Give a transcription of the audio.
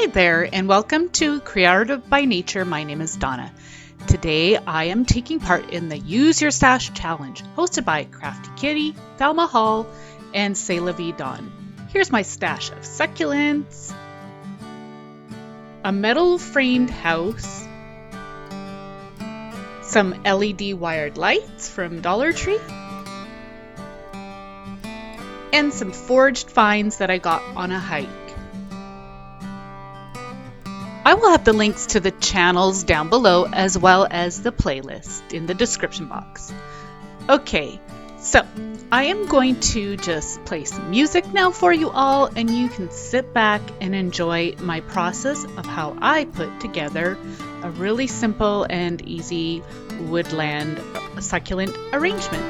Hi there, and welcome to Creative by Nature. My name is Donna. Today I am taking part in the Use Your Stash Challenge hosted by Crafty Kitty, Thelma Hall, and C'est La Vie Dawn. Here's my stash of succulents, a metal framed house, some LED wired lights from Dollar Tree, and some foraged finds that I got on a hike. I will have the links to the channels down below as well as the playlist in the description box. Okay, so I am going to just play some music now for you all, and you can sit back and enjoy my process of how I put together a really simple and easy woodland succulent arrangement.